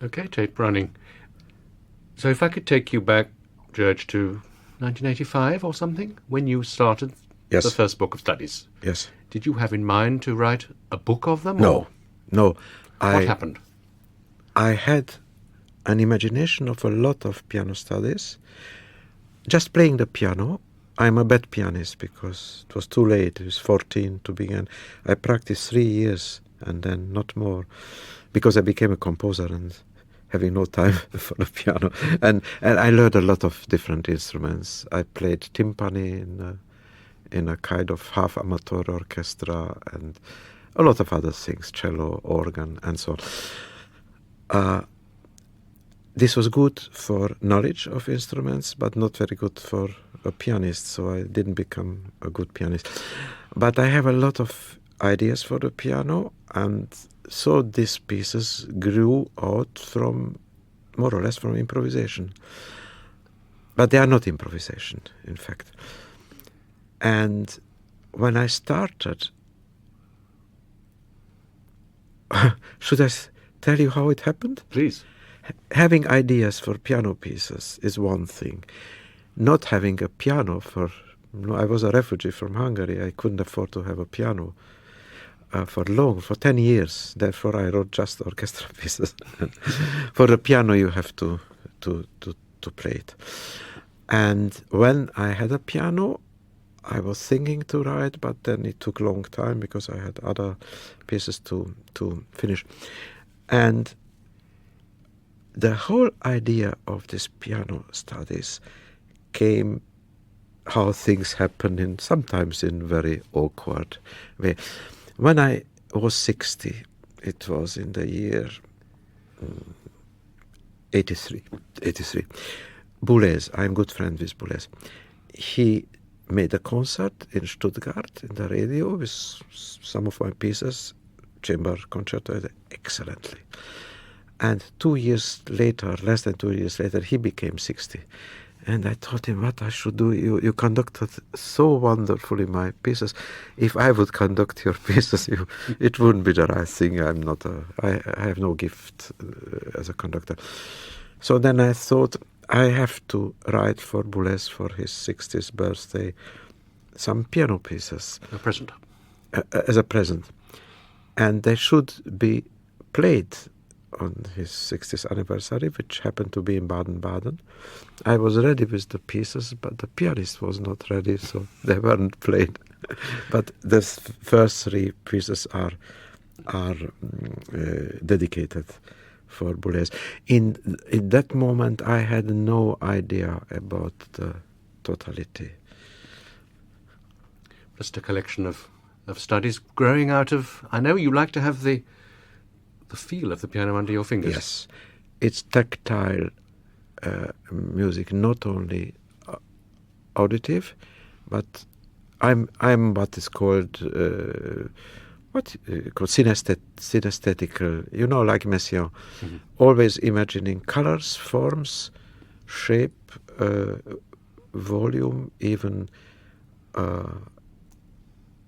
Okay, tape running. So if I could take you back, György, to 1985 or something, when you started the Yes, first book of studies, yes. did you have in mind to write a book of them, No, or no. what I happened? I had an imagination of a lot of piano studies. Just playing the piano. I'm a bad pianist because it was too late. It was 14 to begin. I practiced 3 years and then not more because I became a composer and having no time for the piano. And I learned a lot of different instruments. I played timpani in a kind of half amateur orchestra and a lot of other things, cello, organ, and so on. This was good for knowledge of instruments, but not very good for a pianist, so I didn't become a good pianist. But I have a lot of ideas for the piano, and so these pieces grew out from, more or less, from improvisation. But they are not improvisation, in fact. And when I started, should I tell you how it happened? Please. Having ideas for piano pieces is one thing. Not having a piano I was a refugee from Hungary. I couldn't afford to have a piano for 10 years. Therefore, I wrote just orchestra pieces. For the piano, you have to play it. And when I had a piano, I was thinking to write, but then it took a long time because I had other pieces to finish. And the whole idea of this piano studies came how things happen sometimes in very awkward way. When I was 60, it was in the year 83. Boulez, I'm good friend with Boulez. He made a concert in Stuttgart in the radio with some of my pieces, chamber concerto, excellently. And 2 years later, less than 2 years later, he became 60. And I told him what I should do. You conducted so wonderfully my pieces. If I would conduct your pieces, it wouldn't be the right thing. I have no gift as a conductor. So then I thought I have to write for Boulez for his 60th birthday some piano pieces. A present. As a present. And they should be played on his 60th anniversary, which happened to be in Baden-Baden. I was ready with the pieces, but the pianist was not ready, so they weren't played. But the first 3 pieces are dedicated for Boulez. In that moment, I had no idea about the totality. Just a collection of studies growing out of... I know you like to have the feel of the piano under your fingers. Yes, it's tactile music, not only auditive, but I'm what is called synesthetical. You know, like Messiaen, always imagining colors, forms, shape, volume, even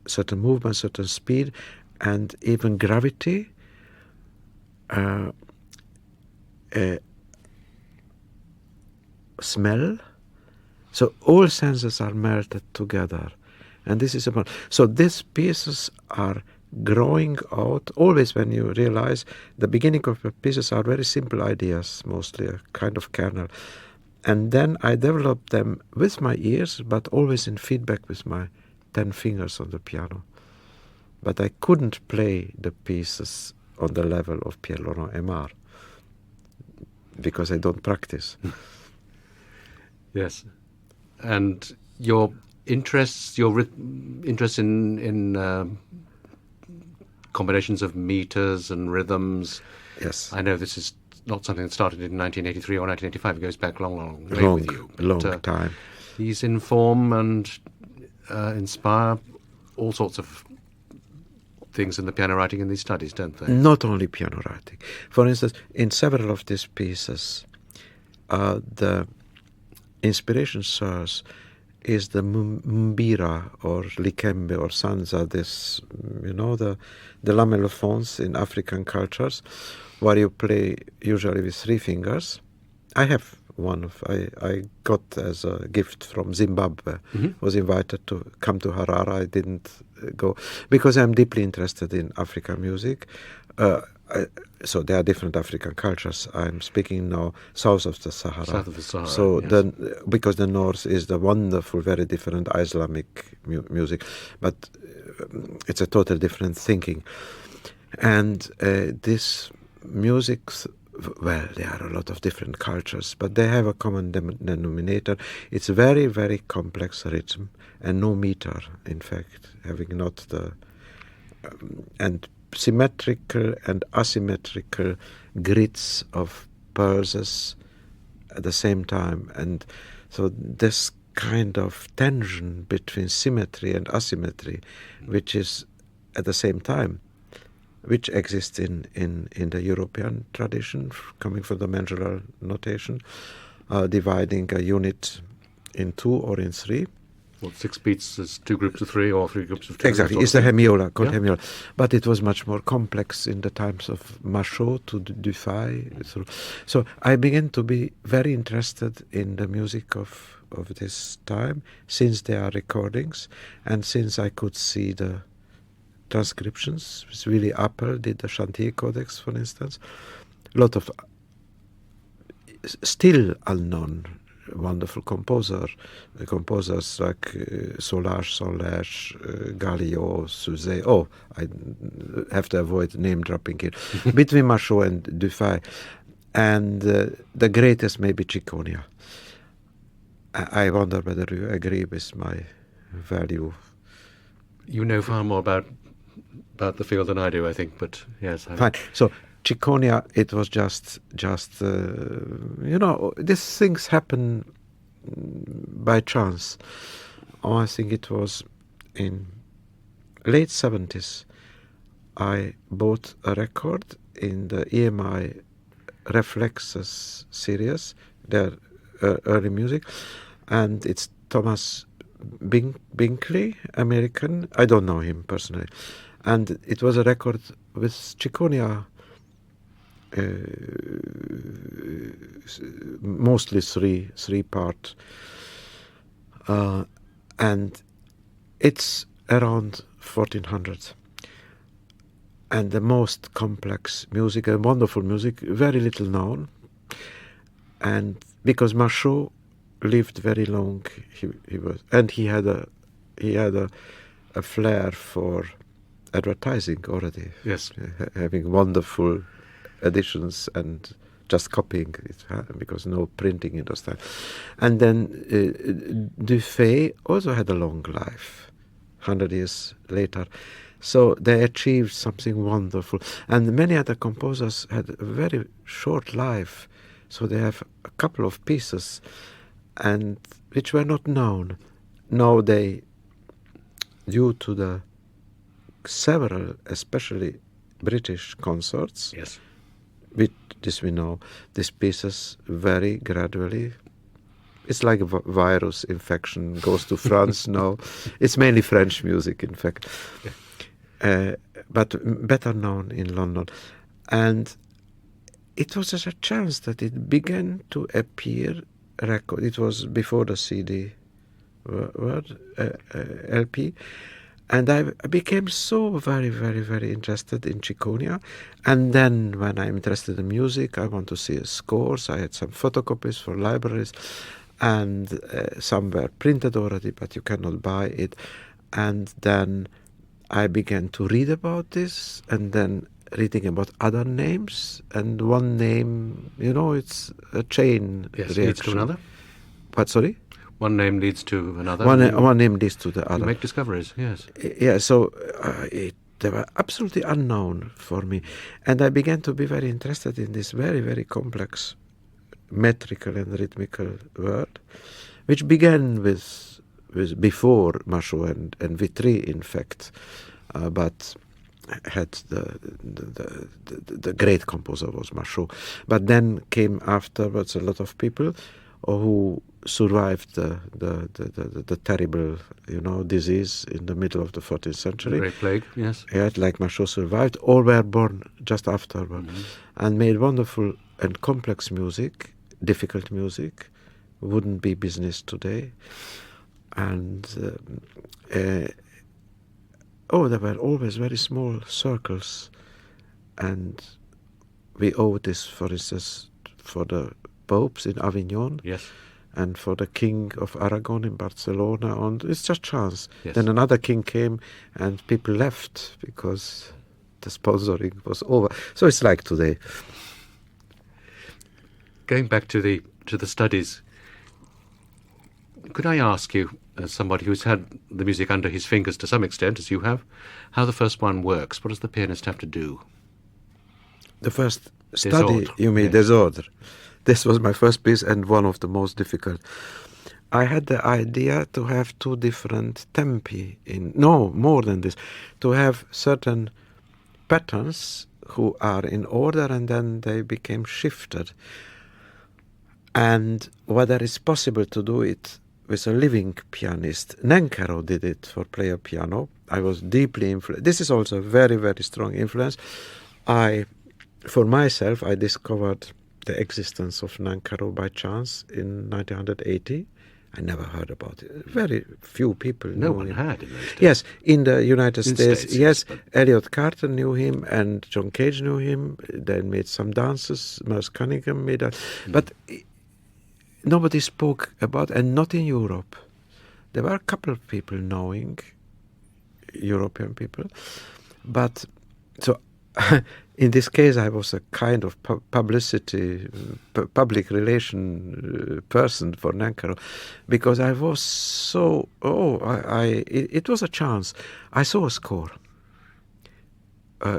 certain movement, certain speed, and even gravity. Smell. So all senses are melted together. And this is about. So these pieces are growing out. Always when you realize the beginning of the pieces are very simple ideas, mostly a kind of kernel. And then I develop them with my ears, but always in feedback with my 10 fingers on the piano. But I couldn't play the pieces on the level of Pierre-Laurent Aimard because I don't practice. Yes. And your interest in combinations of meters and rhythms. Yes. I know this is not something that started in 1983 or 1985. It goes back long way with you. Long time. These inform and inspire all sorts of things in the piano writing in these studies, don't they? Not only piano writing. For instance, in several of these pieces, the inspiration source is the mbira or likembe or sanza, this, the lamellophones in African cultures, where you play usually with 3 fingers. I have one I got as a gift from Zimbabwe. Was invited to come to Harare. I didn't go because I'm deeply interested in African music. So there are different African cultures. I'm speaking now south of the Sahara. South of the Sahara. So yes. because the north is the wonderful, very different Islamic music, but it's a totally different thinking. And this music, well, there are a lot of different cultures, but they have a common denominator. It's very, very complex rhythm and no meter, in fact, having not the... and symmetrical and asymmetrical grids of pulses at the same time. And so this kind of tension between symmetry and asymmetry, which is at the same time, which exists in the European tradition, coming from the measural notation, dividing a unit in 2 or in 3. Well, 6 beats is 2 groups of 3 or 3 groups of 2. Exactly, it's the hemiola, called hemiola. But it was much more complex in the times of Machaut to Dufay. So I began to be very interested in the music of this time, since there are recordings, and since I could see the transcriptions. It's Willy Appel did the Chantier Codex, for instance. A lot of still unknown wonderful composers like Solange, Galliot, Suzet. Oh, I have to avoid name dropping here. Between Machaut and Dufay. And the greatest may be Cicconia. I wonder whether you agree with my value. You know far more about the field than I do, I think, but yes. Fine. So Cicconia, it was just these things happen by chance. Oh, I think it was in late 70s. I bought a record in the EMI Reflexes series, their early music, and it's Thomas Binkley, American. I don't know him personally. And it was a record with Cicconia, mostly three part, and it's around 1400, and the most complex music and wonderful music, very little known. And because Machaut lived very long, he had a flair for advertising already. Yes, having wonderful editions and just copying it, because no printing in those times. And then Dufay also had a long life, 100 years later. So they achieved something wonderful. And many other composers had a very short life. So they have a couple of pieces and which were not known. Now they, due to the several, especially British concerts, yes, with this we know, these pieces very gradually, it's like a virus infection, goes to France now. It's mainly French music, in fact, but better known in London. And it was just a chance that it began to appear record. It was before the CD word, LP. And I became so very, very, very interested in Cicconia. And then when I'm interested in music, I want to see scores. I had some photocopies for libraries, and some were printed already, but you cannot buy it. And then I began to read about this, and then reading about other names. And one name, it's a chain reaction. Leads to another. What, sorry? One name leads to another. One name leads to the other. You make discoveries, yes. Yeah, so they were absolutely unknown for me. And I began to be very interested in this very, very complex metrical and rhythmical world, which began with before Machaut and Vitry, in fact, but had the great composer was Machaut. But then came afterwards a lot of people who survived the terrible, disease in the middle of the 14th century. The Great Plague, yes. Yeah, like Machaut survived. All were born just afterward, and made wonderful and complex music, difficult music. Wouldn't be business today. And there were always very small circles, and we owe this, for instance, for the popes in Avignon. Yes. And for the king of Aragon in Barcelona, and it's just chance. Yes. Then another king came, and people left because the sponsoring was over. So it's like today. Going back to the studies, could I ask you, as somebody who's had the music under his fingers to some extent, as you have, how the first one works? What does the pianist have to do? The first study, Desordre. you mean, Yes. Desordre. This was my first piece and one of the most difficult. I had the idea to have two different tempi more than this, to have certain patterns who are in order and then they became shifted. And whether it's possible to do it with a living pianist. Nenkero did it for player piano. I was deeply influenced. This is also a very, very strong influence. For myself, I discovered the existence of Nankaro by chance in 1980. I never heard about it. Very few people No knew one him. had in those days. Yes, in the United In States, States, yes. but- Elliot Carter knew him and John Cage knew him. They made some dances. Merce Cunningham made that. But nobody spoke about, and not in Europe. There were a couple of people knowing, European people. But, so, in this case, I was a kind of publicity, public relation person for Nankaro, because I was so, it was a chance. I saw a score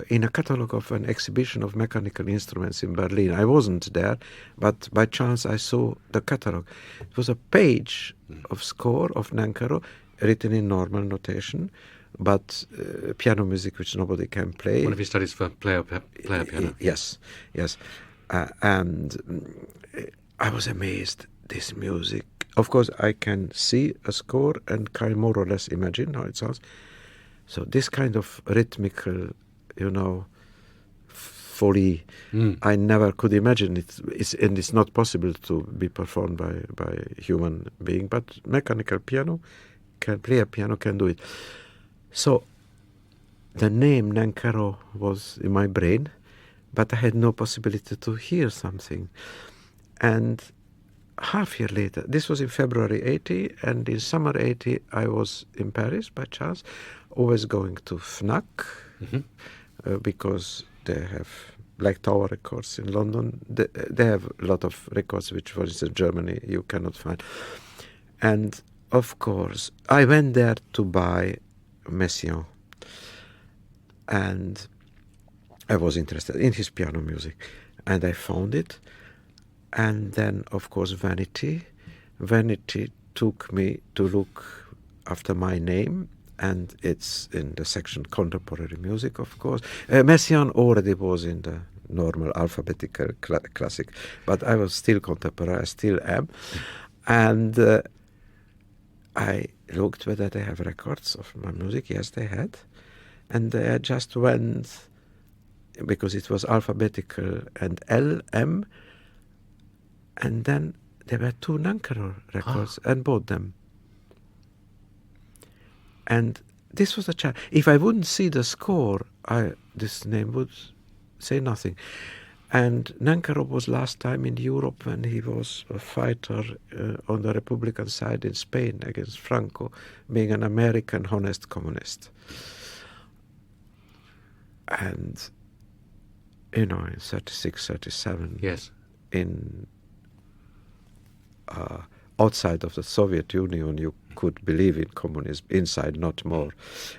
in a catalogue of an exhibition of mechanical instruments in Berlin. I wasn't there, but by chance I saw the catalogue. It was a page of score of Nankaro, written in normal notation, but piano music which nobody can play. One of his studies for player piano. Yes. And I was amazed, this music. Of course, I can see a score and can more or less imagine how it sounds. So this kind of rhythmical, folly, I never could imagine it. It's not possible to be performed by a human being, but mechanical piano, player piano can do it. So the name Nankaro was in my brain, but I had no possibility to hear something. And half year later, this was in February 80, and in summer 80, I was in Paris by chance, always going to FNAC, because they have, like Tower Records in London, they have a lot of records which, for instance, Germany, you cannot find. And of course, I went there to buy Messiaen, and I was interested in his piano music, and I found it. And then, of course, Vanity took me to look after my name, and it's in the section contemporary music, of course. Messiaen already was in the normal alphabetical classic, but I was still contemporary, I still am. And I looked whether they have records of my music. Yes, they had. And I just went, because it was alphabetical, and L, M, and then there were two Nankaro records, and bought them. And this was a chance. If I wouldn't see the score, this name would say nothing. And Nankaro was last time in Europe when he was a fighter on the Republican side in Spain against Franco, being an American honest communist. And, in 36, 37, Yes. in outside of the Soviet Union, you could believe in communism, inside not more,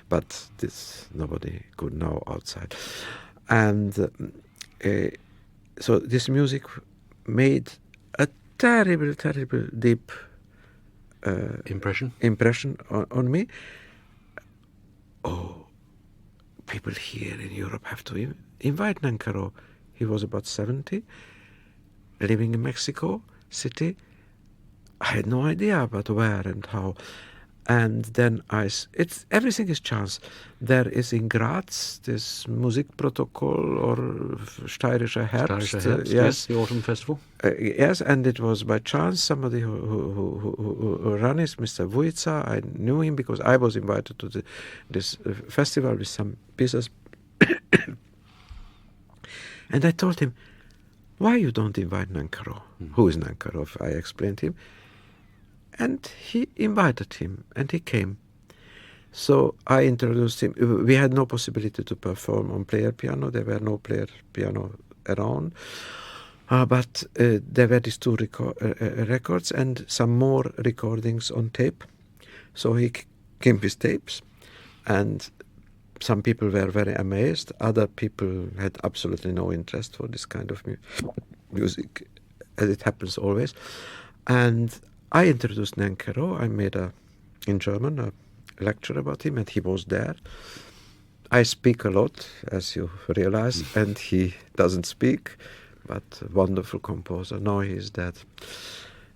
but this nobody could know outside. And so this music made a terrible, terrible, deep impression on me. Oh, people here in Europe have to invite Nankaro. He was about 70, living in Mexico City, I had no idea about where and how. And then everything is chance. There is in Graz this Musikprotokoll or Steirischer Herbst. Steirischer Herbst, yes, the autumn festival. Yes, and it was by chance somebody who ran it, Mr. Vujica. I knew him because I was invited to this festival with some pieces. And I told him, why you don't invite Nankaro? Who is Nankaro? I explained to him. And he invited him, and he came. So I introduced him. We had no possibility to perform on player piano. There were no player piano around. But there were these two records and some more recordings on tape. So he came with tapes, and some people were very amazed. Other people had absolutely no interest for this kind of music, as it happens always. And I introduced Nankaro. I made in German a lecture about him, and he was there. I speak a lot, as you realize, and he doesn't speak, but wonderful composer. Now he is dead.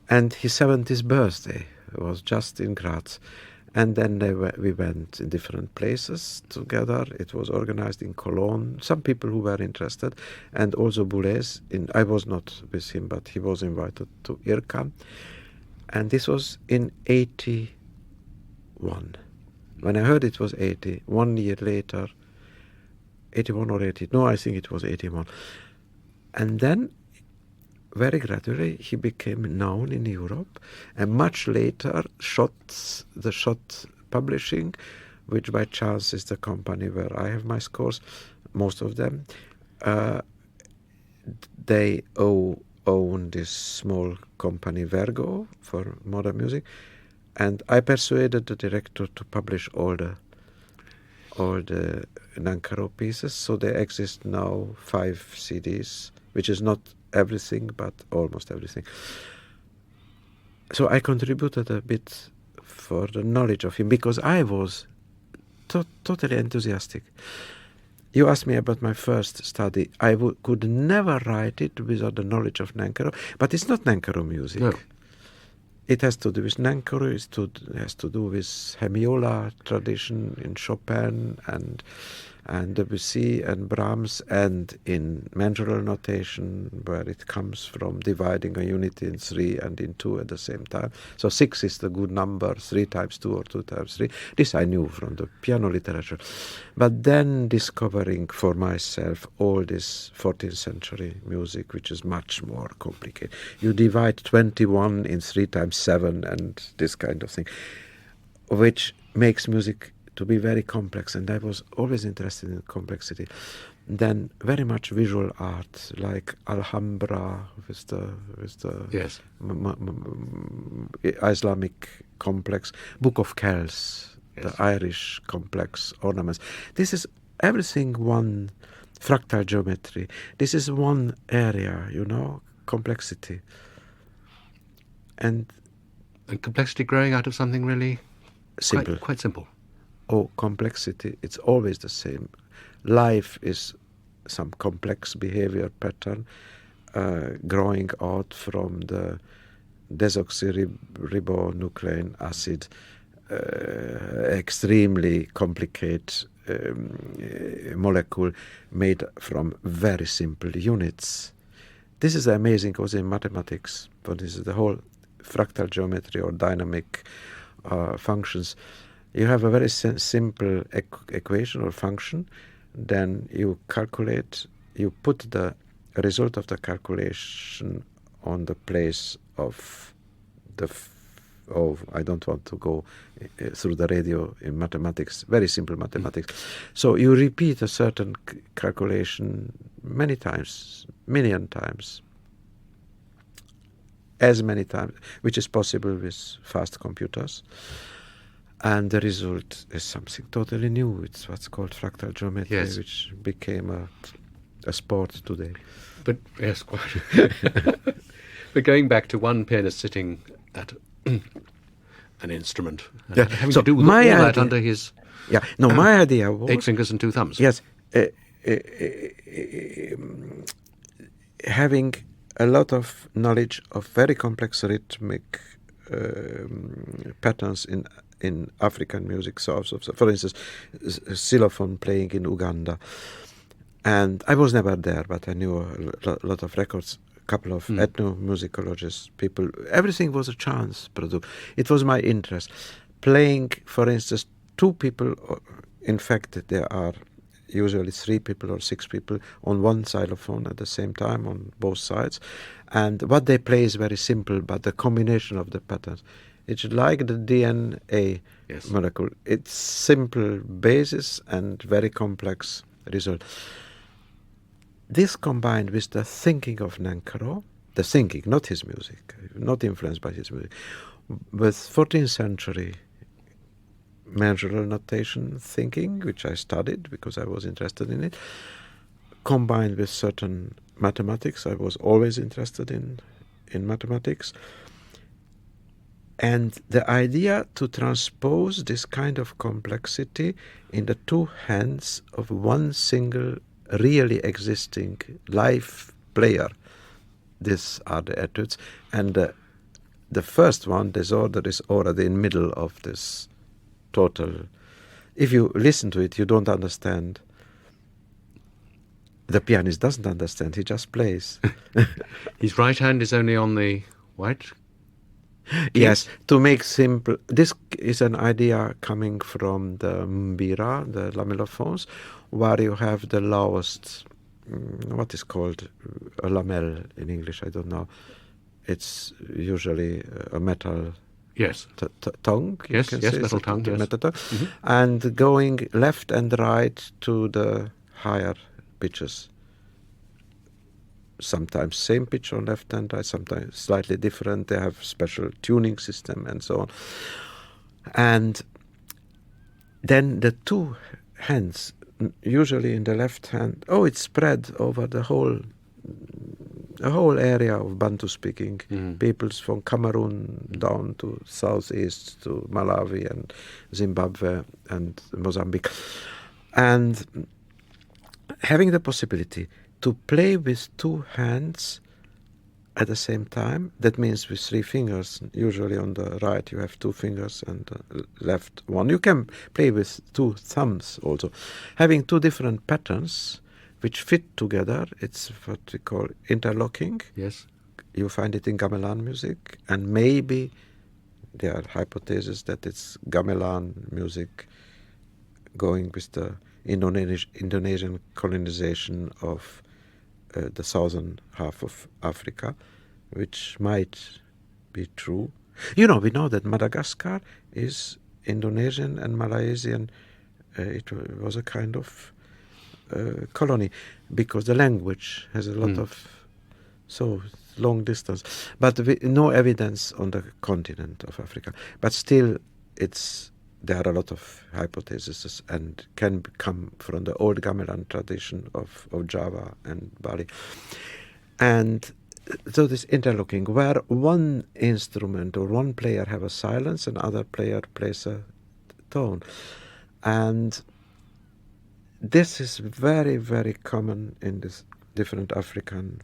And his 70th birthday was just in Graz. And then we went in different places together. It was organized in Cologne. Some people who were interested, and also Boulez. I was not with him, but he was invited to Irka. And this was in 81. When I heard it was 80, 1 year later, 81 or 80, no, I think it was 81. And then, very gradually, he became known in Europe. And much later, the Schott Publishing, which by chance is the company where I have my scores, most of them, they own this small company Vergo for modern music, and I persuaded the director to publish all the Nankaro pieces. So there exist now 5 CDs, which is not everything, but almost everything. So I contributed a bit for the knowledge of him because I was totally enthusiastic. You asked me about my first study. I could never write it without the knowledge of Nankaro, but it's not Nankaro music. No. It has to do with Nankaro, it has to do with hemiola tradition in Chopin and Debussy and Brahms, and in measural notation, where it comes from dividing a unit in 3 and in 2 at the same time. So 6 is the good number, 3 times 2 or 2 times 3. This I knew from the piano literature. But then discovering for myself all this 14th century music, which is much more complicated. You divide 21 in 3 times 7 and this kind of thing, which makes music to be very complex, and I was always interested in complexity. Then very much visual art, like Alhambra with the Yes. Islamic complex, Book of Kells, Yes. the Irish complex ornaments. This is everything one fractal geometry. This is one area, complexity. And complexity growing out of something really simple. Quite simple. Oh, complexity, it's always the same. Life is some complex behavior pattern growing out from the desoxyribonucleic acid, extremely complicated molecule made from very simple units. This is amazing also in mathematics, but this is the whole fractal geometry or dynamic functions. You have a very simple equation or function, then you calculate, you put the result of the calculation on the place of I don't want to go through the radio in mathematics, very simple mathematics. So you repeat a certain calculation many times, million times, as many times, which is possible with fast computers. And the result is something totally new. It's what's called fractal geometry, yes. Which became a sport today. But yes, quite. But going back to one pianist sitting at an instrument, having to do with all that under his my idea was 8 fingers and 2 thumbs. Yes, having a lot of knowledge of very complex rhythmic patterns in African music. So, for instance, xylophone playing in Uganda. And I was never there, but I knew a lot of records, a couple of ethnomusicologists, people. Everything was a chance product. It was my interest. Playing, for instance, two people, in fact, there are usually 3 people or 6 people on one xylophone at the same time on both sides. And what they play is very simple, but the combination of the patterns, it's like the DNA molecule. It's simple basis and very complex result. This combined with the thinking of Nankaro, the thinking, not his music, not influenced by his music, with 14th century measural notation thinking, which I studied because I was interested in it, combined with certain mathematics. I was always interested in mathematics. And the idea to transpose this kind of complexity in the two hands of one single really existing live player. These are the etudes. And the first one, Disorder, is already in middle of this total. If you listen to it, you don't understand. The pianist doesn't understand, he just plays. His right hand is only on the white? Yes, to make simple. This is an idea coming from the mbira, the lamellophones, where you have the lowest, what is called a lamel in English, I don't know. It's usually a metal tongue. Yes, metal tongue, yes. Metal tongue. Mm-hmm. And going left and right to the higher pitches. Sometimes same pitch on left and right, sometimes slightly different. They have special tuning system and so on. And then the two hands, usually in the left hand, it's spread over the whole area of Bantu-speaking peoples from Cameroon down to southeast to Malawi and Zimbabwe and Mozambique. And having the possibility to play with two hands at the same time, that means with 3 fingers. Usually on the right you have 2 fingers and the left one. You can play with 2 thumbs also. Having 2 different patterns which fit together, it's what we call interlocking. Yes. You find it in gamelan music, and maybe there are hypotheses that it's gamelan music going with the Indonesian colonization of the southern half of Africa, which might be true. We know that Madagascar is Indonesian and Malaysian. It was a kind of colony because the language has a lot of long distance. But no evidence on the continent of Africa. But still, there are a lot of hypotheses and can come from the old gamelan tradition of Java and Bali. And so this interlocking, where one instrument or one player have a silence and other player plays a tone. And this is very, very common in these different African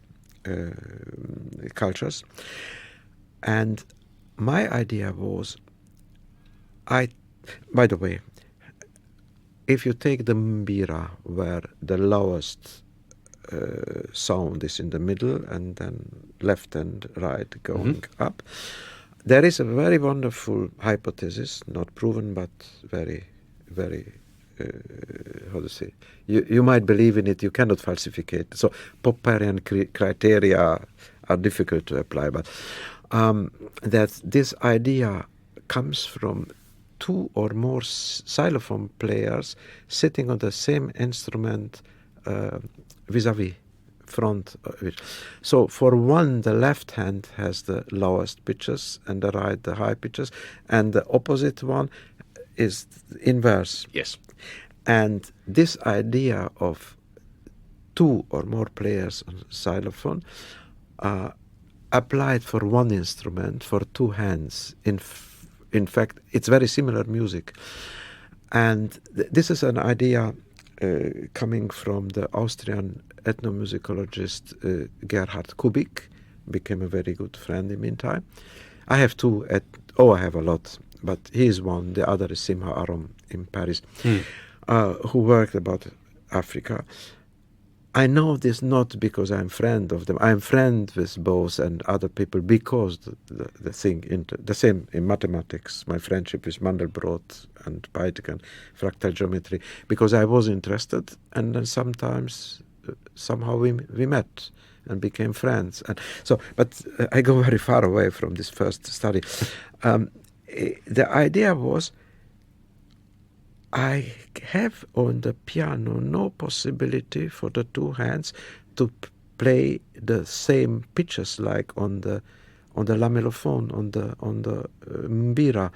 cultures. And my idea was, by the way, if you take the mbira, where the lowest sound is in the middle and then left and right going up, there is a very wonderful hypothesis, not proven but very, very, how to say, you might believe in it, you cannot falsificate. So Popperian criteria are difficult to apply, but that this idea comes from 2 or more xylophone players sitting on the same instrument vis-a-vis front. So for one, the left hand has the lowest pitches and the right the high pitches, and the opposite one is inverse. Yes. And this idea of 2 or more players on xylophone applied for one instrument for 2 hands. In fact, it's very similar music. And this is an idea coming from the Austrian ethnomusicologist Gerhard Kubik, became a very good friend in the meantime. I have two I have a lot, but he is one. The other is Simha Arom in Paris, who worked about Africa. I know this not because I'm friend of them. I'm friend with both and other people because the same in mathematics. My friendship with Mandelbrot and Peitgen, fractal geometry, because I was interested, and then somehow we met and became friends. And so, but I go very far away from this first study. The idea was, I have on the piano no possibility for the two hands to play the same pitches like on the lamellophone, on the mbira,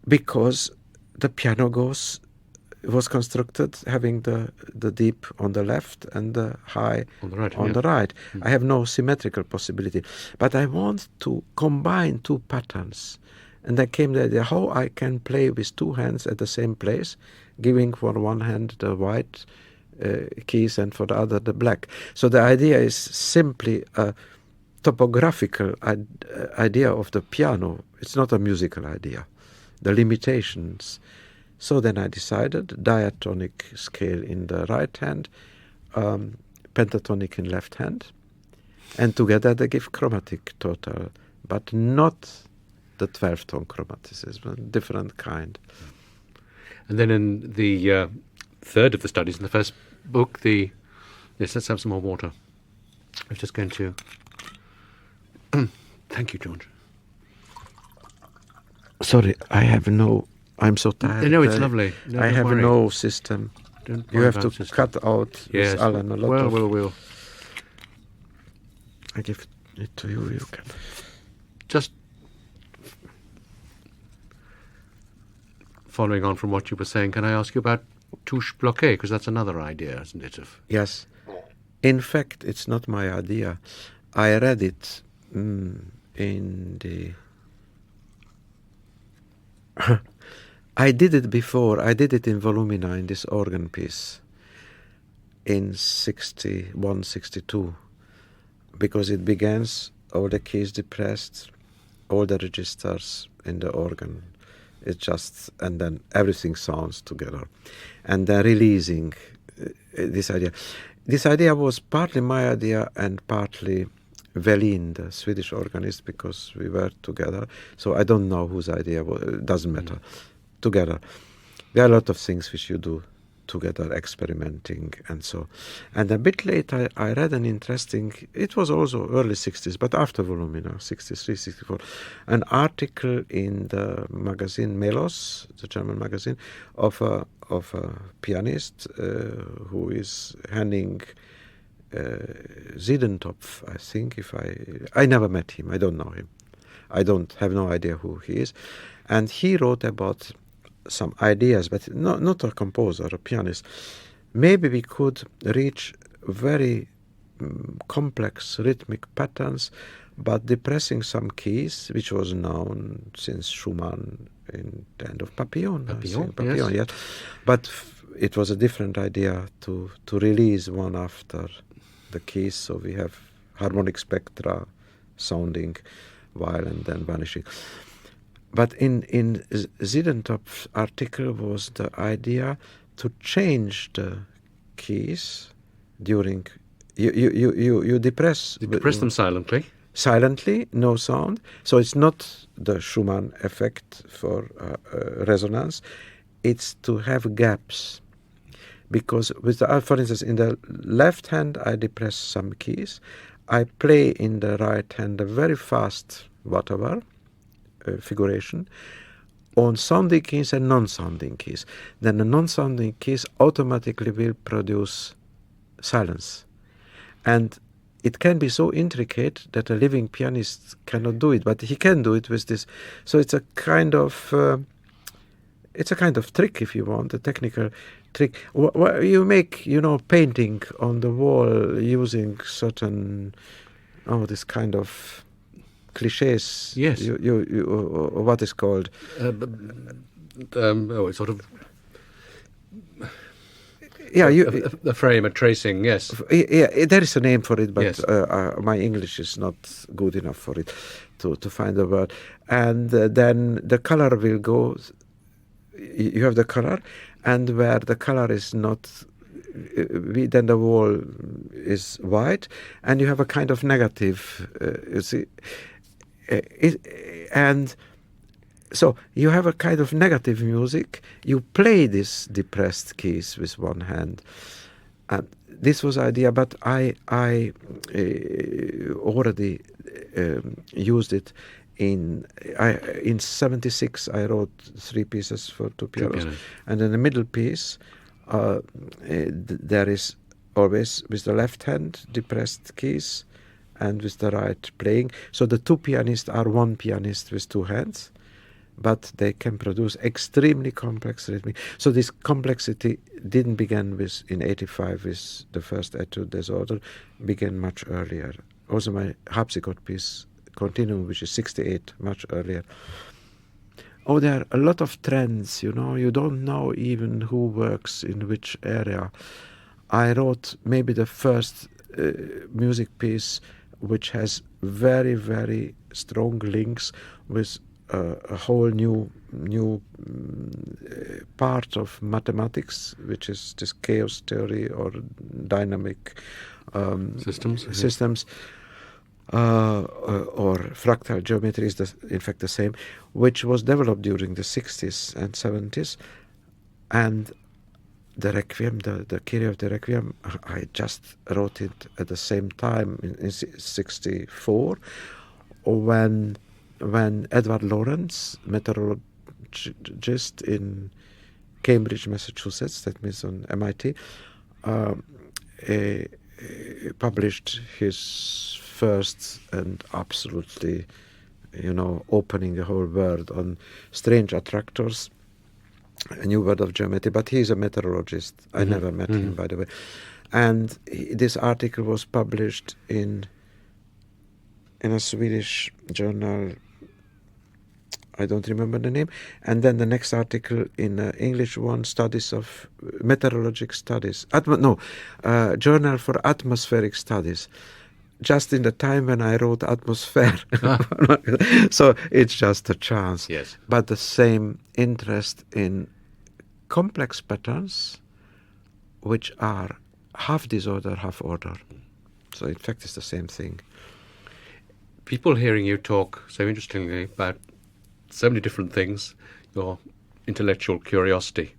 because the piano was constructed having the deep on the left and the high on the right. I have no symmetrical possibility, but I want to combine two patterns. And there came the idea how I can play with two hands at the same place, giving for one hand the white keys and for the other the black. So the idea is simply a topographical idea of the piano. It's not a musical idea. The limitations. So then I decided diatonic scale in the right hand, pentatonic in left hand, and together they give chromatic total, but not the 12-tone chromaticism, different kind. And then in the third of the studies, in the first book, yes, let's have some more water. I was just going to... Thank you, George. Sorry, I'm so tired. No, it's lovely. No, I have worry. No system. You have to cut out yes. Alan a lot. We'll. I give it to you. You can just following on from what you were saying. Can I ask you about touche bloquée? Because that's another idea, isn't it? Yes. In fact, it's not my idea. I read it in the. I did it before. I did it in Volumina in this organ piece in 61, 62, because it begins all the keys depressed, all the registers in the organ. It's just, and then everything sounds together. And then releasing this idea. This idea was partly my idea and partly Velin, the Swedish organist, because we were together. So I don't know whose idea was. It doesn't matter. Together. There are a lot of things which you do together, experimenting and so. And a bit later I read an interesting, it was also early 60s, but after Volumina, 63, 64, an article in the magazine Melos, the German magazine, of a pianist who is Henning Siedentopf, I think. I never met him, I don't know him. I have no idea who he is. And he wrote about some ideas, but not a composer, a pianist. Maybe we could reach very complex rhythmic patterns, but depressing some keys, which was known since Schumann in the end of Papillon. Papillon, yes. But it was a different idea to release one after the keys, so we have harmonic spectra sounding while and then vanishing. But in Siedentopf's article was the idea to change the keys during you depress. You depress them silently. Silently, no sound. So it's not the Schumann effect for resonance. It's to have gaps. Because with for instance, in the left hand I depress some keys. I play in the right hand a very fast whatever figuration on sounding keys and non-sounding keys. Then the non-sounding keys automatically will produce silence. And it can be so intricate that a living pianist cannot do it, but he can do it with this. So it's a kind of trick, if you want, a technical trick. You make, painting on the wall using certain, this kind of cliches. Yes. What is called? It's sort of... a frame, a tracing, yes. Yeah, there is a name for it, but yes. My English is not good enough for it to find the word. And then the color will go. You have the color, and where the color is not, then the wall is white, and you have a kind of negative. You see, and so you have a kind of negative music. You play these depressed keys with one hand, and this was the idea. But I already used it in 76. I wrote 3 pieces for 2 pianos, and in the middle piece, there is always with the left hand depressed keys, and with the right playing. So the 2 pianists are 1 pianist with 2 hands. But they can produce extremely complex rhythm. So this complexity didn't begin in 85 with the first Etude des Ordres, began much earlier. Also my harpsichord piece, Continuum, which is 68, much earlier. Oh, there are a lot of trends, you don't know even who works in which area. I wrote maybe the first music piece which has very, very strong links with a whole new part of mathematics, which is this chaos theory or dynamic systems, or fractal geometry is in fact the same, which was developed during the 60s and 70s. And the Requiem, the Kyrie of the Requiem, I just wrote it at the same time in 64, when Edward Lawrence, meteorologist in Cambridge, Massachusetts, that means on MIT, published his first and absolutely, opening the whole world on strange attractors, a new world of geometry. But he's a meteorologist. I never met him, by the way. And this article was published in a Swedish journal. I don't remember the name. And then the next article in English one, Studies of Meteorologic Studies. Journal for Atmospheric Studies. Just in the time when I wrote Atmosphere. So it's just a chance. Yes. But the same interest in complex patterns, which are half disorder, half order. So in fact it's the same thing. People hearing you talk so interestingly about so many different things, your intellectual curiosity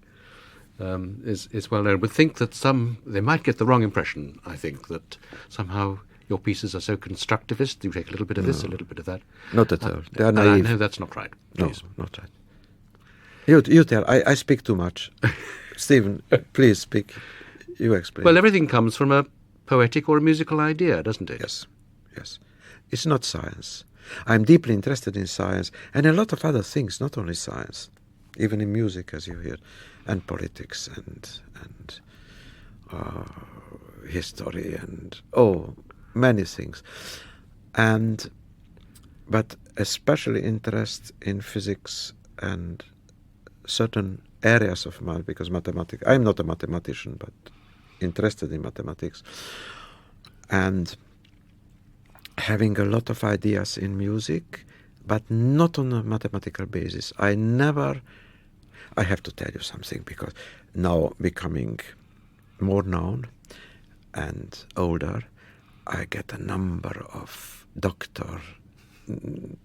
is well known, would think that they might get the wrong impression, I think, that somehow your pieces are so constructivist. You take a little bit of this, a little bit of that. Not at all. They are naive. No, that's not right. Please. No, not right. You tell. I speak too much. Stephen, please speak. You explain. Well, everything comes from a poetic or a musical idea, doesn't it? Yes. It's not science. I'm deeply interested in science and a lot of other things, not only science, even in music, as you hear, and politics and history and many things. But especially interest in physics and certain areas of math, because mathematics. I'm not a mathematician, but interested in mathematics and having a lot of ideas in music, but not on a mathematical basis. I have to tell you something, because now becoming more known and older, I get a number of doctor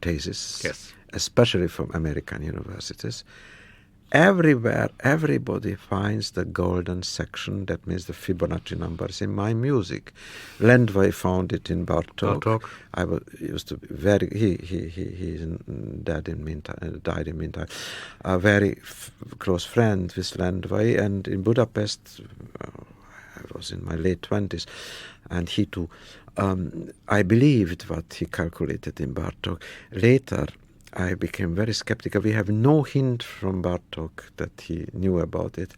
theses, yes, especially from American universities. Everywhere, everybody finds the golden section, that means the Fibonacci numbers, in my music. Landwehr found it in Bartók. I used to be very. He's died in meantime. A very close friend with Landwehr, and in Budapest, I was in my late 20s, and he too. I believed what he calculated in Bartók. Later, I became very skeptical. We have no hint from Bartók that he knew about it.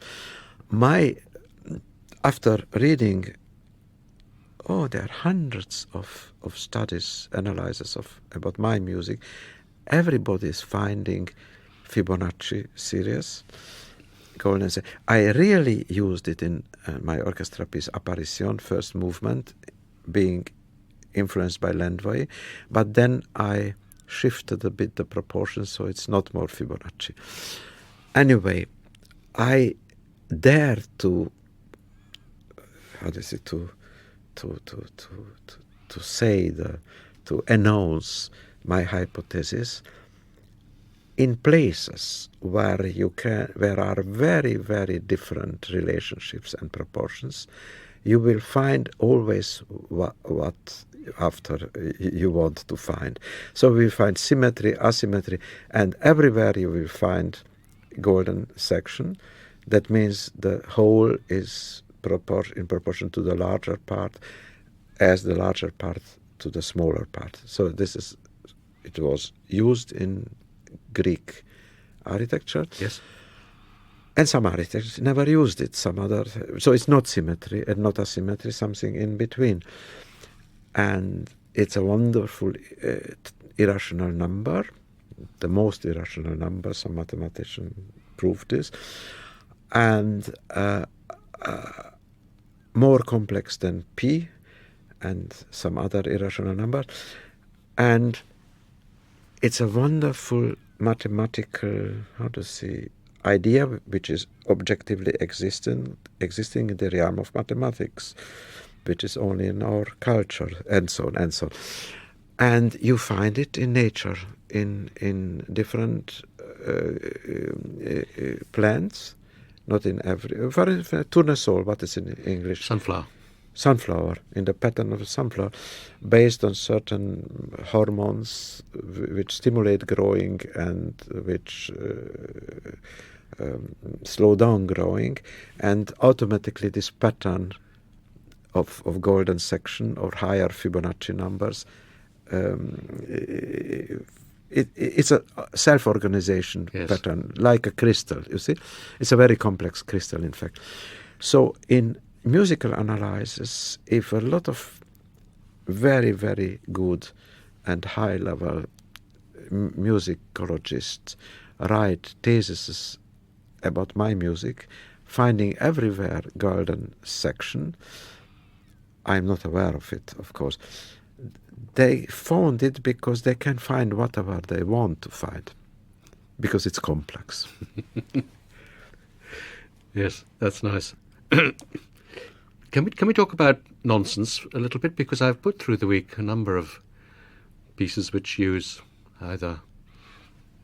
After reading, there are hundreds of studies, analyses about my music. Everybody is finding Fibonacci series golden section. I really used it in my orchestra piece Apparition, first movement, being influenced by Landvoy, but then I shifted a bit the proportions, so it's not more Fibonacci. Anyway, I dare to, how does it, to say to announce my hypothesis in places where there are very, very different relationships and proportions. You will find always what after you want to find. So we find symmetry, asymmetry, and everywhere you will find golden section. That means the whole is in proportion to the larger part, as the larger part to the smaller part. So it was used in Greek architecture. Yes. And some architects never used it, some other. So it's not symmetry and not asymmetry, something in between. And it's a wonderful irrational number, the most irrational number, some mathematician proved this, and more complex than P and some other irrational number. And it's a wonderful mathematical, idea which is objectively existing in the realm of mathematics, which is only in our culture, and so on and so on. And you find it in nature, in different plants, not in every. For instance, tournesol, what is in English? Sunflower, in the pattern of a sunflower, based on certain hormones which stimulate growing and which slow down growing, and automatically this pattern of golden section or higher Fibonacci numbers, it's a self-organization pattern, like a crystal, you see? It's a very complex crystal, in fact. So in musical analysis, if a lot of very, very good and high-level musicologists write theses about my music, finding everywhere golden section, I'm not aware of it, of course. They found it because they can find whatever they want to find, because it's complex. Yes, that's nice. Can we talk about nonsense a little bit? Because I've put through the week a number of pieces which use either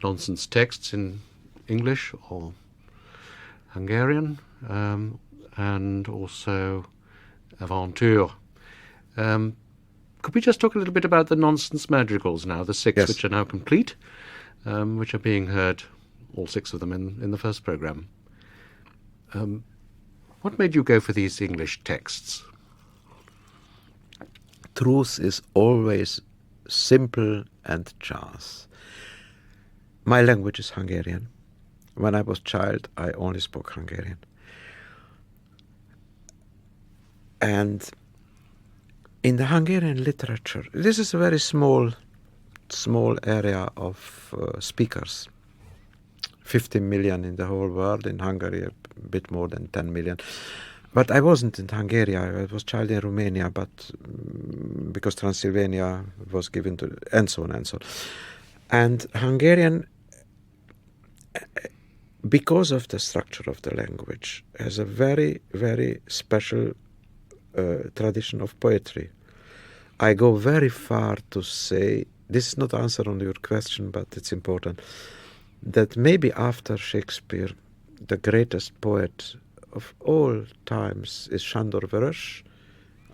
nonsense texts in English or Hungarian, and also Aventure. Could we just talk a little bit about the nonsense madrigals now, the 6 which are now complete, which are being heard, all 6 of them, in the first programme? What made you go for these English texts? Truth is always simple and chance. My language is Hungarian. When I was a child, I only spoke Hungarian. And in the Hungarian literature, this is a very small area of speakers. 15 million in the whole world, in Hungary a bit more than 10 million. But I wasn't in Hungary, I was a child in Romania, but because Transylvania was given to, and so on and so on. And Hungarian, because of the structure of the language, has a very, very special tradition of poetry. I go very far to say, this is not answer on your question, but it's important, that maybe after Shakespeare, the greatest poet of all times is Sándor Vörös.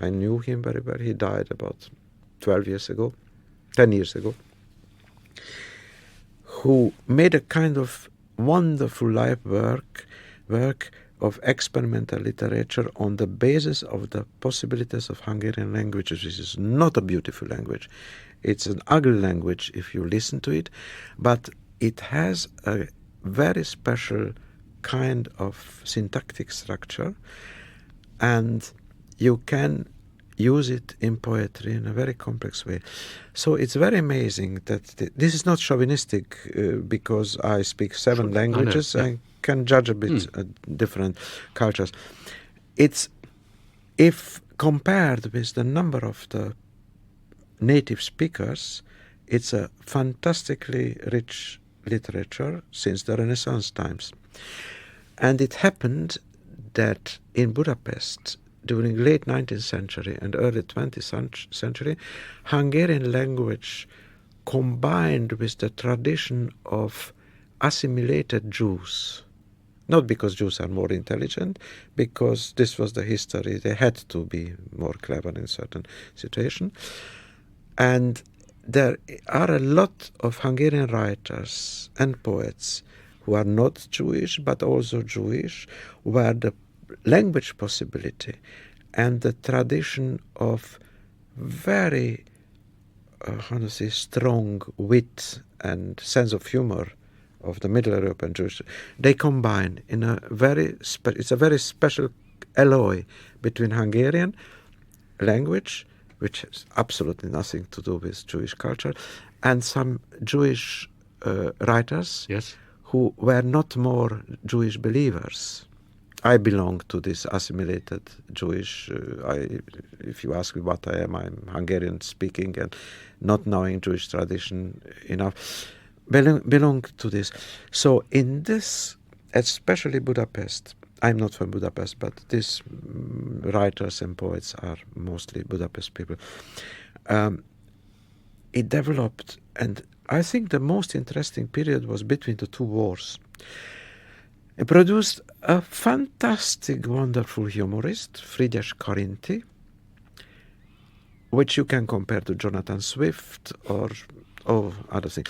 I knew him very well. He died about 10 years ago, who made a kind of wonderful life work of experimental literature on the basis of the possibilities of Hungarian language, which is not a beautiful language. It's an ugly language if you listen to it, but it has a very special kind of syntactic structure, and you can use it in poetry in a very complex way. So it's very amazing that this is not chauvinistic because I speak 7 languages. I know, yeah. I can judge a bit different cultures. It's, if compared with the number of the native speakers, it's a fantastically rich literature since the Renaissance times. And it happened that in Budapest, during late 19th century and early 20th century, Hungarian language combined with the tradition of assimilated Jews. Not because Jews are more intelligent, because this was the history. They had to be more clever in certain situations. And there are a lot of Hungarian writers and poets who are not Jewish, but also Jewish, where the language possibility and the tradition of very, strong wit and sense of humor of the Middle European Jewish, they combine in a very, it's a very special alloy between Hungarian language, which has absolutely nothing to do with Jewish culture, and some Jewish writers who were not more Jewish believers. I belong to this assimilated Jewish, if you ask me what I am, I'm Hungarian speaking and not knowing Jewish tradition enough, belong to this. So in this, especially Budapest, I'm not from Budapest, but these writers and poets are mostly Budapest people. It developed, and I think the most interesting period was between the 2 wars. It produced a fantastic, wonderful humorist, Frigyes Karinthy, which you can compare to Jonathan Swift or other things.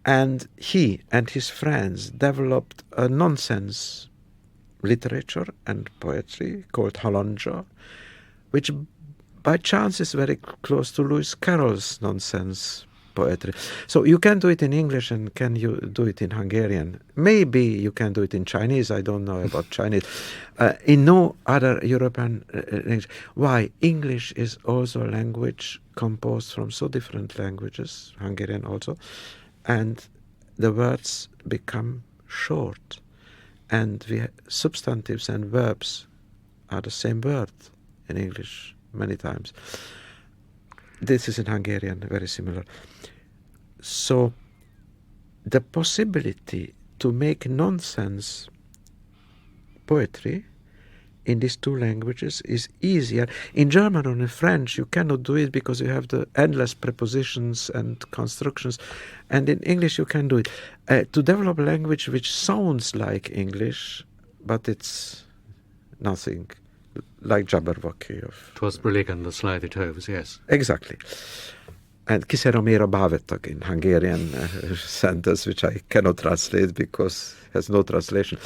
And he and his friends developed a nonsense literature and poetry called Halanja, which by chance is very close to Lewis Carroll's nonsense poetry. So you can do it in English, and can you do it in Hungarian? Maybe you can do it in Chinese. I don't know about Chinese. In no other European language. Why? English is also a language composed from so different languages, Hungarian also, and the words become short. And substantives and verbs are the same word in English many times. This is in Hungarian, very similar. So the possibility to make nonsense poetry in these 2 languages is easier. In German or in French, you cannot do it because you have the endless prepositions and constructions. And in English, you can do it. To develop a language which sounds like English, but it's nothing, like Jabberwocky. 'Twas brillig and the slithy toves, yes. Exactly. And Kiseromera Bávetag in Hungarian sentence, which I cannot translate because it has no translation.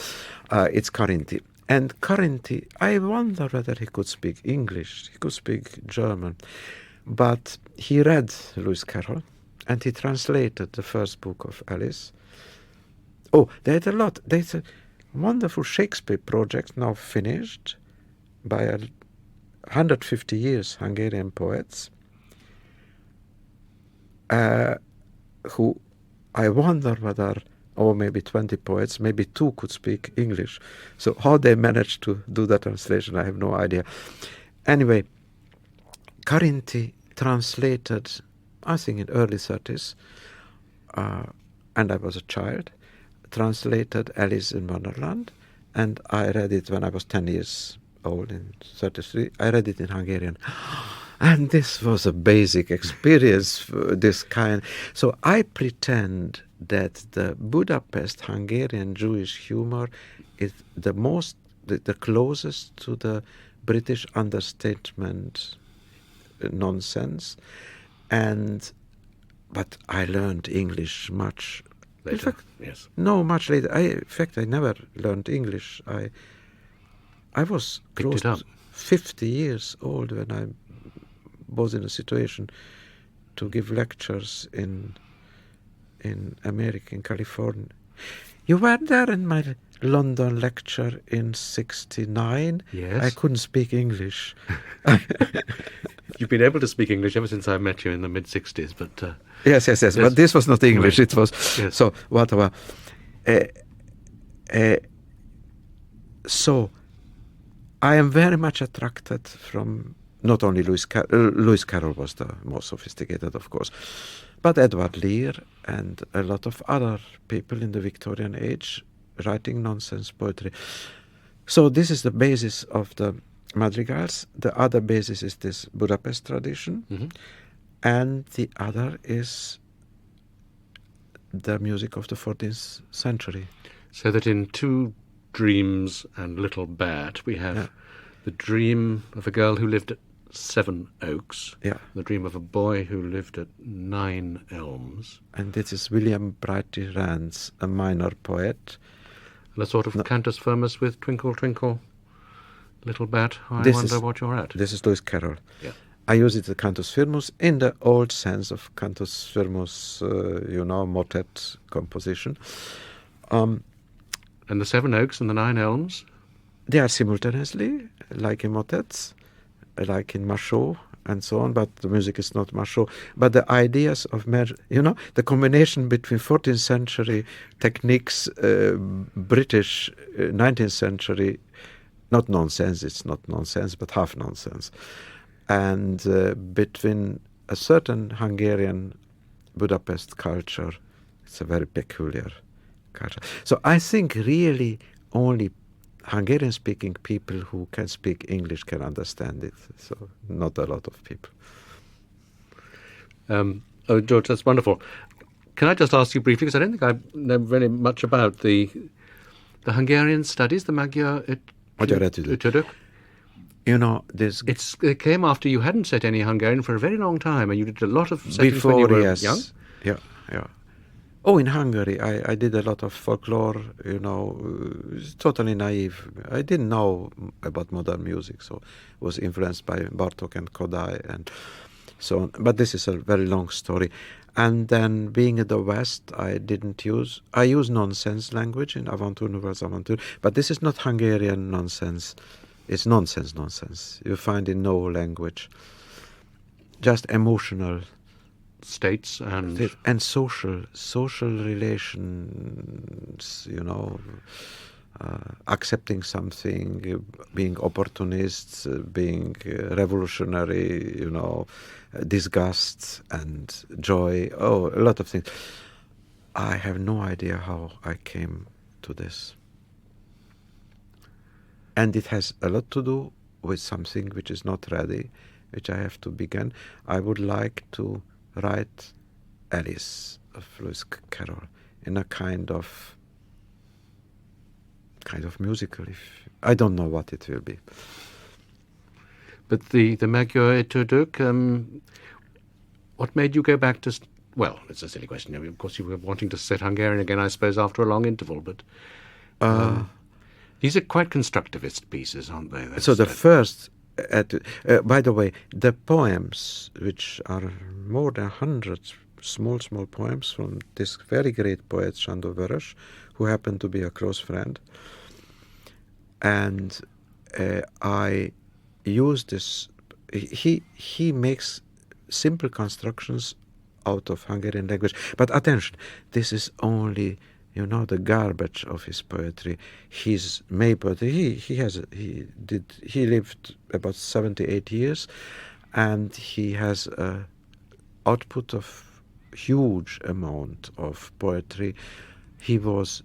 It's Karinthy. And Karinthy, I wonder whether he could speak English, he could speak German, but he read Lewis Carroll and he translated the first book of Alice. Oh, they had a lot. There's a wonderful Shakespeare project now finished by 150 years Hungarian poets who, I wonder whether, maybe 20 poets, maybe 2 could speak English. So how they managed to do that translation, I have no idea. Anyway, Karinthy translated, I think in early 30s, and I was a child, translated Alice in Wonderland, and I read it when I was 10 years old, in 33. I read it in Hungarian. And this was a basic experience, this kind. So I pretend that the Budapest Hungarian Jewish humor is the closest to the British understatement nonsense. But I learned English much later. In fact, yes. No, much later. In fact, I never learned English. I was close to 50 years old when I was in a situation to give lectures in America, in California. You were there in my London lecture in '69. Yes. I couldn't speak English. You've been able to speak English ever since I met you in the mid-'60s, but... Yes. But this was not English. Right. It was... Yes. So, whatever. So, I am very much attracted from not only Lewis Carroll was the most sophisticated, of course, but Edward Lear and a lot of other people in the Victorian age writing nonsense poetry. So this is the basis of the madrigals. The other basis is this Budapest tradition. Mm-hmm. And the other is the music of the 14th century. So that in Two Dreams and Little Bat, we have the dream of a girl who lived at Seven Oaks, the dream of a boy who lived at Nine Elms. And this is William Brighty Rand's a minor poet. And a sort of cantus firmus with Twinkle, Twinkle, Little Bat, I wonder what you're at. This is Lewis Carroll. Yeah. I use it as cantus firmus in the old sense of cantus firmus, motet composition. And the Seven Oaks and the Nine Elms? They are simultaneously, like in motets, like in Machot and so on, but the music is not Machot. But the ideas of, the combination between 14th century techniques, British 19th century, not nonsense, it's not nonsense, but half nonsense, and between a certain Hungarian Budapest culture, it's a very peculiar culture. So I think really only Hungarian-speaking people who can speak English can understand it. So not a lot of people. George, that's wonderful. Can I just ask you briefly, because I don't think I know very much about the Hungarian studies, the Magyar Ütődök. It came after you hadn't set any Hungarian for a very long time, and you did a lot of settings when you were young. Yeah. Oh, in Hungary, I did a lot of folklore, totally naive. I didn't know about modern music, so was influenced by Bartók and Kodály and so on. But this is a very long story. And then being in the West, I use nonsense language in Avantur Nouvelles Avantur, but this is not Hungarian nonsense. It's nonsense. You find in no language. Just emotional states and social relations, accepting something, being opportunists, being revolutionary, disgust and joy, a lot of things. I have no idea how I came to this. And it has a lot to do with something which is not ready, which I have to begin. I would like to write Alice of Lewis Carroll in a kind of musical. I don't know what it will be. But the Magyar Ütődök, what made you go back to... Well, it's a silly question. Of course, you were wanting to set Hungarian again, I suppose, after a long interval, but... these are quite constructivist pieces, aren't they? So the first... by the way, the poems, which are more than 100 small poems from this very great poet, Sándor Vörös, who happened to be a close friend. And I use this... He makes simple constructions out of Hungarian language. But attention, this is only... the garbage of his poetry, his May poetry. He lived about 78 years, and he has an output of huge amount of poetry. He was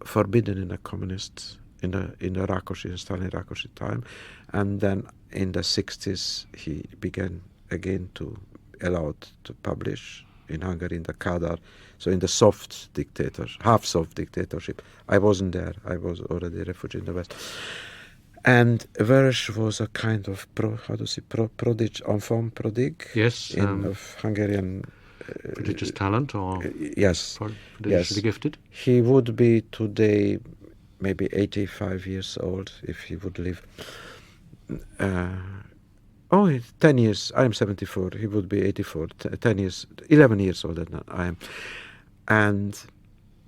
forbidden in the communists in the Rákosi, Stalin Rákosi time, and then in the 60s he began again to allowed to publish in Hungary in the Kádár, so in the half-soft dictatorship. I wasn't there. I was already a refugee in the West. And Vörös was a kind of enfant prodigue. Yes. Of Hungarian... prodigious talent, or... Yes. Prodigiously gifted. He would be today maybe 85 years old if he would live. 10 years. I am 74. He would be 84. 10 years, 11 years older than I am. And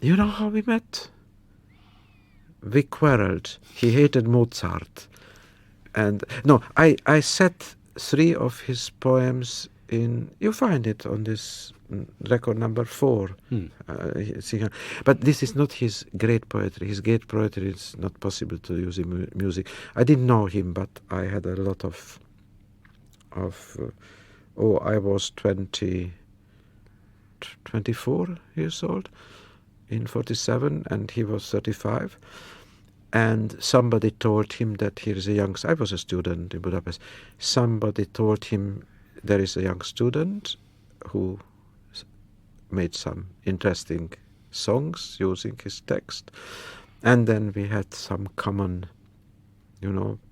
you know how we met? we quarreled. He hated Mozart. And no, I set 3 of his poems in, you find it on this record number 4. But this is not his great poetry. His great poetry is not possible to use in music. I didn't know him, but I had a lot of I was 24 years old in 47, and he was 35. And somebody told him that here is a young... I was a student in Budapest. Somebody told him there is a young student who made some interesting songs using his text. And then we had some common,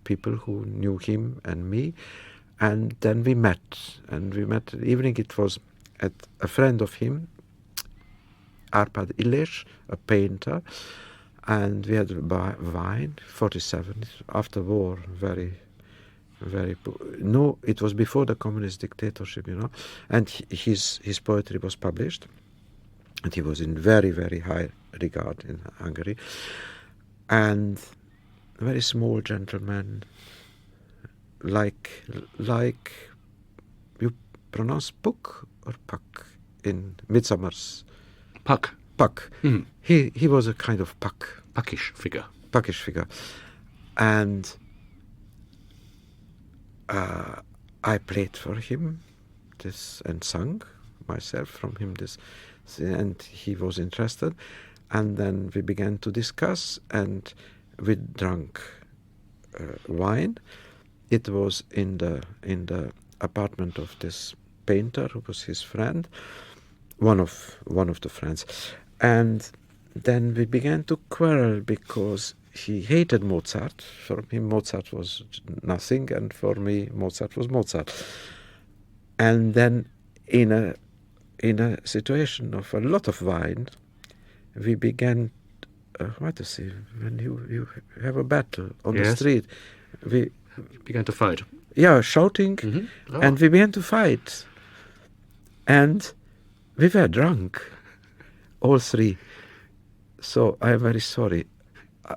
people who knew him and me. And then we met. And we met the evening. It was at a friend of him, Arpad Illes, a painter. And we had wine, 47, after war, very, very... No, it was before the communist dictatorship, And his poetry was published. And he was in very, very high regard in Hungary. And a very small gentleman, like you pronounce Puck or Puck in Midsummer's... Puck. Puck. Mm. He was a kind of Puck. Puckish figure. Puckish figure. And I played for him this and sung myself from him this, and he was interested. And then we began to discuss, and we drank wine. It was in the apartment of this painter who was his friend, one of the friends. And then we began to quarrel because he hated Mozart. For him, Mozart was nothing, and for me, Mozart was Mozart. And then, in a situation of a lot of wine, we began. When you have a battle on the street, we began to fight. Yeah, shouting, and we began to fight, and we were drunk. All 3. So I am very sorry.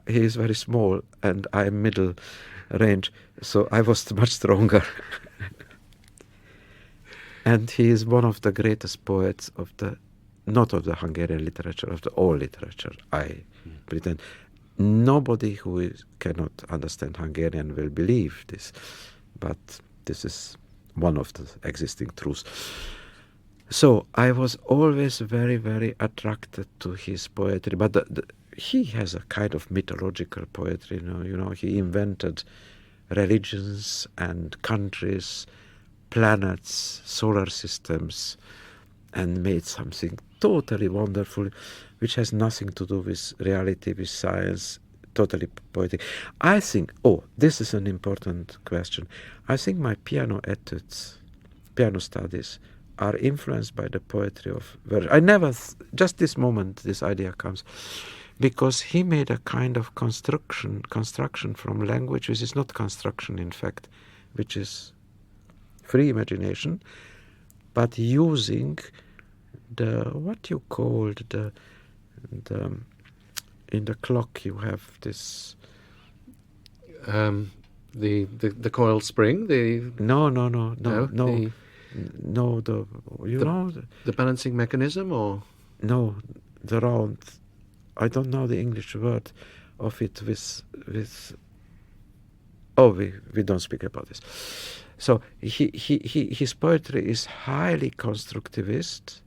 He is very small and I am middle range. So I was much stronger. And he is one of the greatest poets not of the Hungarian literature, of the all literature, I pretend. Nobody who cannot understand Hungarian will believe this. But this is one of the existing truths. So I was always very, very attracted to his poetry, but he has a kind of mythological poetry. He invented religions and countries, planets, solar systems, and made something totally wonderful, which has nothing to do with reality, with science. Totally poetic. I think. This is an important question. I think my piano etudes, piano studies, are influenced by the poetry of Verge. I never, just this moment, this idea comes, because he made a kind of construction from language, which is not construction, in fact, which is free imagination, but using what you called in the clock you have this... The coil spring, No, the balancing mechanism, or no, the round. I don't know the English word of it. We don't speak about this. So his poetry is highly constructivist,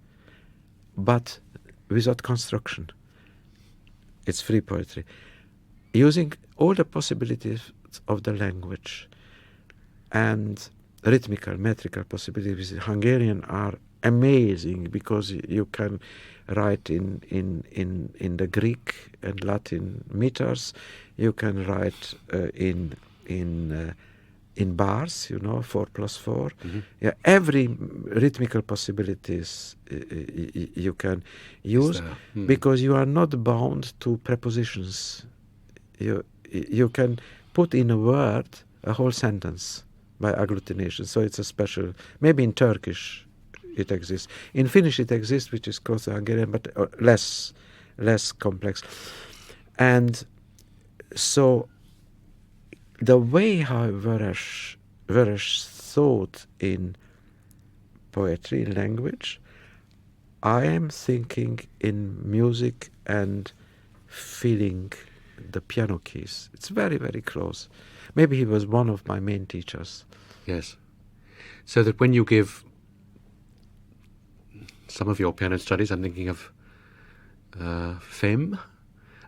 but without construction. It's free poetry, using all the possibilities of the language and rhythmical, metrical possibilities. Hungarian are amazing because you can write in the Greek and Latin meters. You can write in bars, 4+4. Yeah, every rhythmical possibilities you can use because you are not bound to prepositions. You can put in a word a whole sentence by agglutination. So it's a special, maybe in Turkish it exists. In Finnish it exists, which is close to Hungarian, but less complex. And So the way how Veres thought in poetry, in language, I am thinking in music and feeling the piano keys. It's very, very close. Maybe he was one of my main teachers. Yes. So that when you give some of your piano studies, I'm thinking of Fem,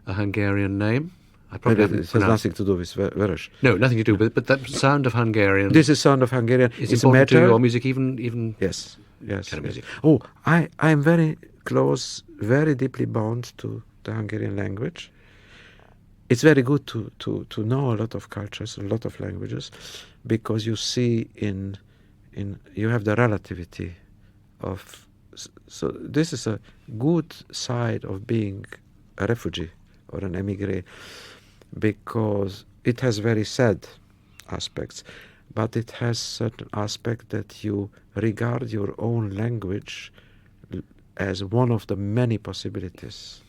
a Hungarian name. I probably haven't It has pronounced nothing to do with Veres. No, nothing to do with it, but that sound of Hungarian This is sound of Hungarian. is It's important to metal. your music, even Yes. kind of music. Oh, I'm very close, very deeply bound to the Hungarian language. It's very good to know a lot of cultures, a lot of languages, because you see in you have the relativity of. So this is a good side of being a refugee or an émigré, because it has very sad aspects, but it has certain aspect that you regard your own language as one of the many possibilities.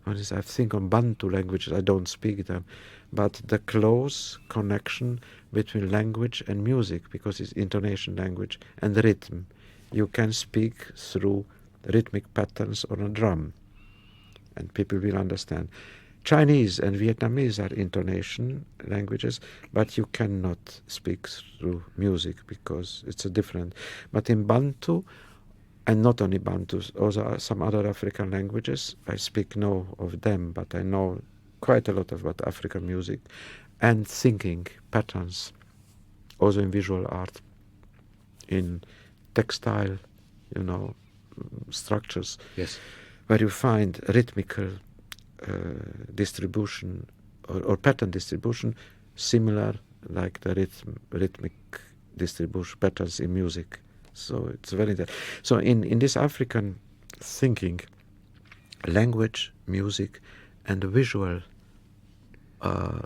I think on Bantu languages, I don't speak them, but the close connection between language and music, because it's intonation language and rhythm. You can speak through rhythmic patterns on a drum, and people will understand. Chinese and Vietnamese are intonation languages, but you cannot speak through music because it's a different. But in Bantu, and not only Bantu, also some other African languages, I speak no of them, but I know quite a lot about African music and thinking patterns, also in visual art, in textile, structures, Yes. where you find rhythmical distribution or pattern distribution similar like the rhythmic distribution patterns in music. So it's very interesting. So in this African thinking, language, music, and visual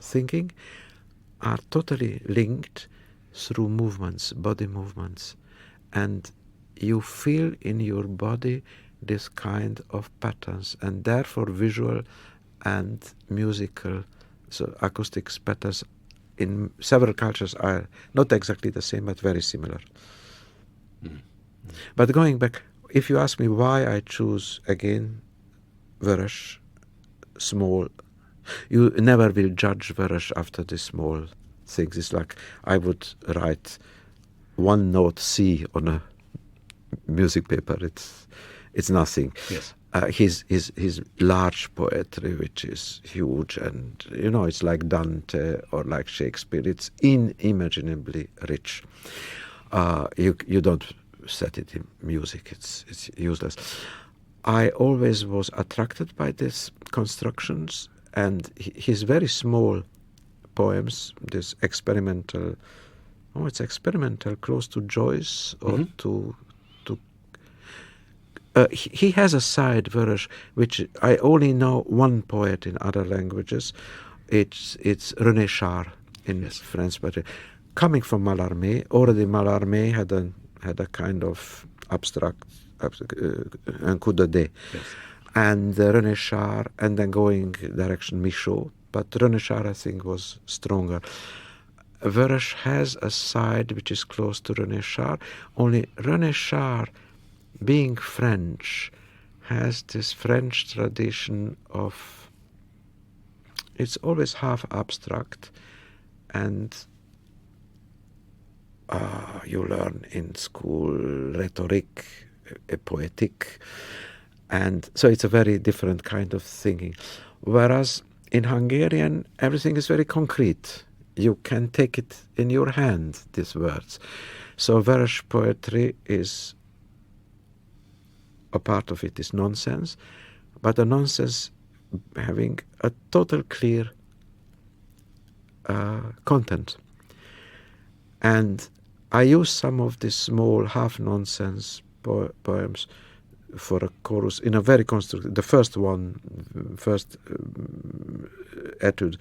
thinking are totally linked through movements, body movements, and you feel in your body this kind of patterns, and therefore visual and musical, so acoustics patterns in several cultures are not exactly the same, but very similar. Mm. But going back, if you ask me why I choose again Veres, small, you never will judge Veres after the small things. It's like I would write one note C on a music paper. It's nothing. Yes. His large poetry, which is huge, and it's like Dante or like Shakespeare. It's inimaginably rich. You don't set it in music. It's useless. I always was attracted by these constructions, and his very small poems, this experimental. Oh, it's experimental, close to Joyce or to. He has a side, Veres, which I only know one poet in other languages. It's René Char in French poetry. Coming from Mallarmé, already Mallarmé had a kind of abstract, un coup de dé. Yes. And René Char, and then going direction Michaud. But René Char, I think, was stronger. Veres has a side which is close to René Char, only René Char, being French, has this French tradition of, it's always half abstract, and you learn in school rhetoric, poetic, and so it's a very different kind of thinking. Whereas in Hungarian, everything is very concrete. You can take it in your hand, these words. So Veres poetry is, a part of it is nonsense, but the nonsense having a total clear content. And I use some of these small half-nonsense poems for a chorus in a very constructive. The first etude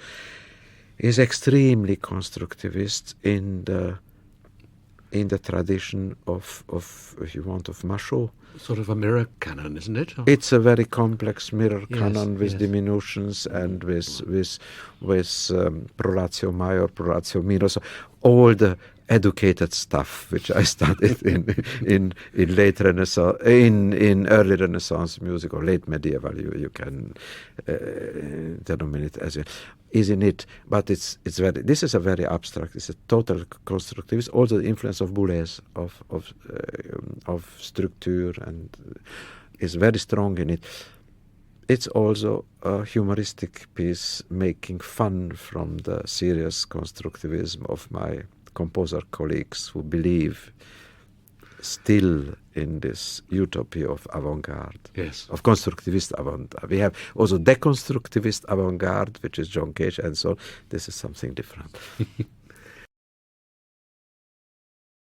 is extremely constructivist in in the tradition of if you want, of Machaut. Sort of a mirror canon, isn't it? It's a very complex mirror Yes, canon with yes. diminutions and with proratio major, proratio minor, so all the educated stuff which I studied in late Renaissance, in early Renaissance music or late medieval. You can denominate it as is in it, but it's very. This is a very abstract. It's a total constructivist. Also, the influence of Boulez of structure and is very strong in it. It's also a humoristic piece, making fun from the serious constructivism of my composer colleagues who believe still in this utopia of avant-garde, Yes. of constructivist avant-garde. We have also deconstructivist avant-garde, which is John Cage, and so this is something different.